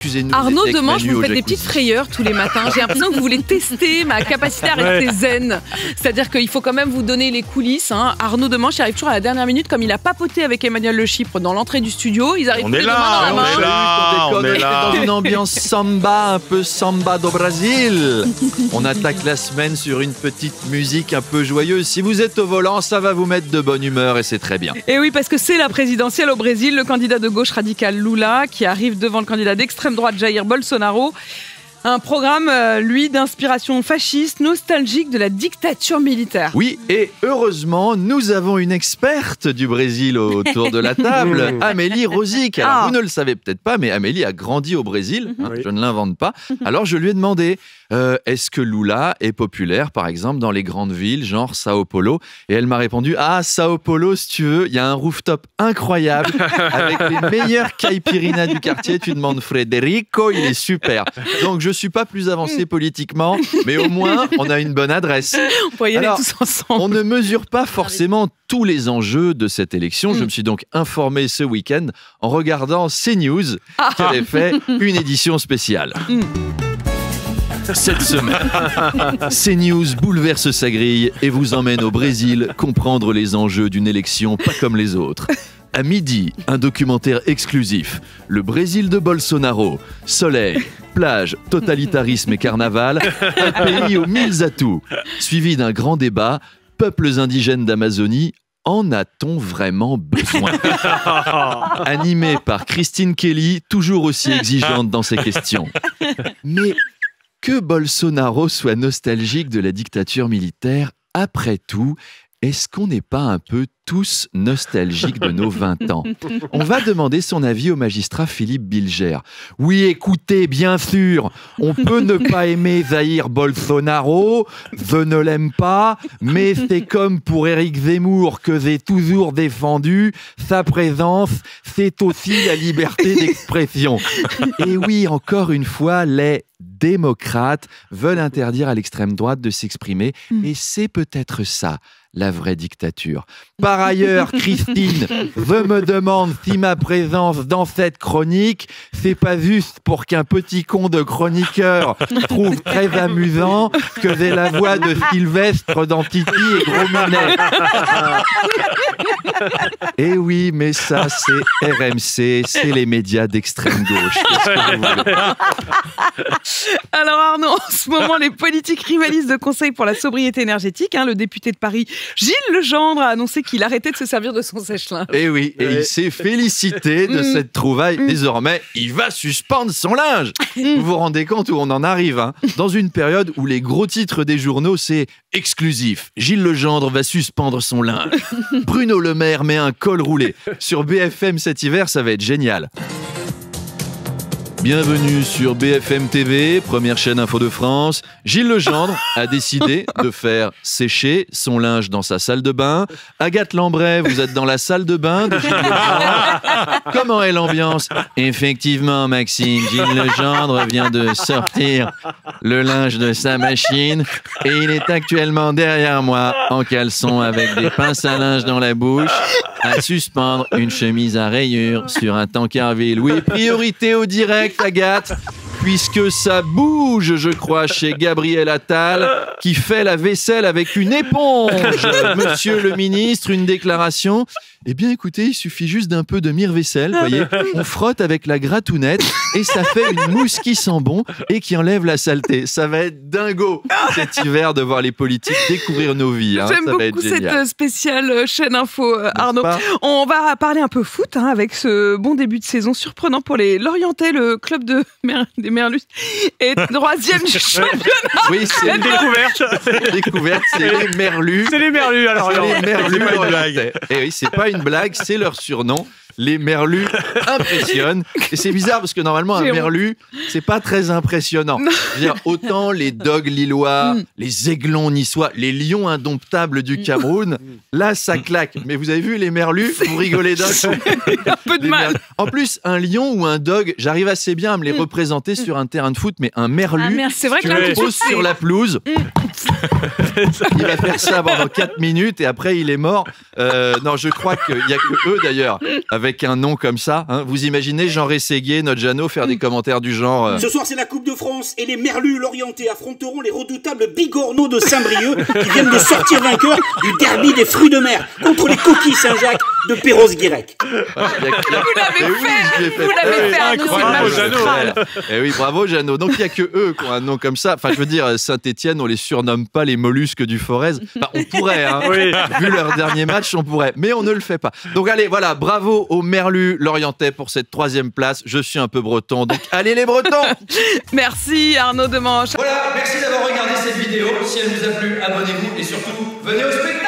excusez-nous. Arnaud Demanche, vous me faites des petites frayeurs tous les matins. J'ai l'impression que vous voulez tester ma capacité à rester zen. C'est-à-dire qu'il faut quand même vous donner les coulisses. Hein. Arnaud Demanche, il arrive toujours à la dernière minute, comme il a papoté avec Emmanuel Le Chypre dans l'entrée du studio. Ils arrivent On est là, on est là. Dans une ambiance samba, un peu samba do Brasil. On attaque la semaine sur une petite musique un peu joyeuse. Si vous êtes au volant, ça va vous mettre de bonne humeur et c'est très bien. Et oui, parce que c'est la présidentielle au Brésil, le candidat de gauche radical Lula qui arrive devant le candidat d'extrême droite Jair Bolsonaro. Un programme, lui, d'inspiration fasciste, nostalgique de la dictature militaire. Oui, et heureusement, nous avons une experte du Brésil autour de la table, Amélie Rosic. Alors, vous ne le savez peut-être pas, mais Amélie a grandi au Brésil, hein, je ne l'invente pas. Alors, je lui ai demandé, est-ce que Lula est populaire, par exemple, dans les grandes villes, genre Sao Paulo? Et elle m'a répondu, Sao Paulo, si tu veux, il y a un rooftop incroyable, avec les meilleurs caipirinhas du quartier. Tu demandes Frederico, il est super. Donc, je suis pas plus avancé politiquement, mais au moins, on a une bonne adresse. On pourrait y aller tous ensemble. On ne mesure pas forcément tous les enjeux de cette élection. Je me suis donc informé ce week-end en regardant CNews, qui avait fait une édition spéciale. Cette semaine, CNews bouleverse sa grille et vous emmène au Brésil comprendre les enjeux d'une élection pas comme les autres. À midi, un documentaire exclusif. Le Brésil de Bolsonaro. Soleil, plage, totalitarisme et carnaval. Un pays aux mille atouts. Suivi d'un grand débat. Peuples indigènes d'Amazonie. En a-t-on vraiment besoin? Animé par Christine Kelly, toujours aussi exigeante dans ses questions. Mais que Bolsonaro soit nostalgique de la dictature militaire, après tout, est-ce qu'on n'est pas un peu tous nostalgiques de nos 20 ans? On va demander son avis au magistrat Philippe Bilger. Oui, écoutez, bien sûr, on peut ne pas aimer Jair Bolsonaro, je ne l'aime pas, mais c'est comme pour Éric Zemmour que j'ai toujours défendu, sa présence, c'est aussi la liberté d'expression. Et oui, encore une fois, les démocrates veulent interdire à l'extrême droite de s'exprimer, et c'est peut-être ça, la vraie dictature. Par ailleurs, Christine, je me demande si ma présence dans cette chronique, c'est pas juste pour qu'un petit con de chroniqueur trouve très amusant que j'ai la voix de Sylvestre dans Titi et Gros Minet. Eh oui, mais ça, c'est RMC, c'est les médias d'extrême gauche. Qu'est-ce que vous voulez ? Alors Arnaud, en ce moment, les politiques rivalisent de conseils pour la sobriété énergétique. Le député de Paris, Gilles Legendre, a annoncé qu'il arrêtait de se servir de son sèche-linge. Et oui, et il s'est félicité de cette trouvaille. Désormais, il va suspendre son linge. Vous vous rendez compte où on en arrive, dans une période où les gros titres des journaux, c'est exclusif. Gilles Legendre va suspendre son linge. Bruno Le Maire met un col roulé. Sur BFM cet hiver, ça va être génial. Bienvenue sur BFM TV, première chaîne info de France. Gilles Legendre a décidé de faire sécher son linge dans sa salle de bain. Agathe Lambray, vous êtes dans la salle de bain de Gilles Legendre. Comment est l'ambiance? Effectivement, Maxime, Gilles Legendre vient de sortir le linge de sa machine et il est actuellement derrière moi en caleçon avec des pinces à linge dans la bouche à suspendre une chemise à rayures sur un Tankerville. Oui, priorité au direct, Agathe, puisque ça bouge, je crois, chez Gabriel Attal, qui fait la vaisselle avec une éponge. Monsieur le ministre, une déclaration. Eh bien, écoutez, il suffit juste d'un peu de mire-vaisselle, vous voyez. On frotte avec la gratounette et ça fait une mousse qui sent bon et qui enlève la saleté. Ça va être dingo cet hiver de voir les politiques découvrir nos vies. J'aime beaucoup cette spéciale chaîne info, Arnaud. On va parler un peu foot avec ce bon début de saison surprenant pour les Lorientais. Le club des Merlus est troisième du championnat. Oui, c'est une découverte. C'est les Merlus. C'est les Merlus, alors. C'est les Merlus. C'est pas une blague. Et oui, c'est pas une blague, c'est leur surnom. Les Merlus impressionnent. Et c'est bizarre parce que normalement, un Merlu, c'est pas très impressionnant. Je veux dire, autant les dogs lillois, les aiglons niçois, les lions indomptables du Cameroun, là, ça claque. Mais vous avez vu les Merlus, vous rigolez d'un coup. Un peu de mal. En plus, un lion ou un dog, j'arrive assez bien à me les représenter sur un terrain de foot, mais un Merlu, c'est vrai que tu le poses sur la pelouse, il va faire ça pendant 4 minutes et après, il est mort. Non, je crois qu'il n'y a que eux, d'ailleurs, avec avec un nom comme ça, hein. Vous imaginez Jean Rességuier, notre Jeannot, faire des commentaires du genre Ce soir, c'est la Coupe de France et les Merlus Lorientais affronteront les redoutables Bigorneaux de Saint-Brieuc qui viennent de sortir vainqueurs du derby des fruits de mer contre les coquilles Saint-Jacques de Perros-Guirec. Vous l'avez fait, Arnaud, c'est magistral. Eh oui, bravo Jeannot. Donc il n'y a que eux qui ont un nom comme ça. Enfin, je veux dire, Saint-Étienne, on les surnomme pas les mollusques du Forez. Enfin, on pourrait, hein. Oui. Vu leur dernier match, on pourrait. Mais on ne le fait pas. Donc allez, voilà, bravo aux Merlus Lorientais pour cette 3e place. Je suis un peu breton, donc allez les Bretons. Merci Arnaud Demanche. Voilà, merci d'avoir regardé cette vidéo. Si elle vous a plu, abonnez-vous et surtout, venez au spectacle.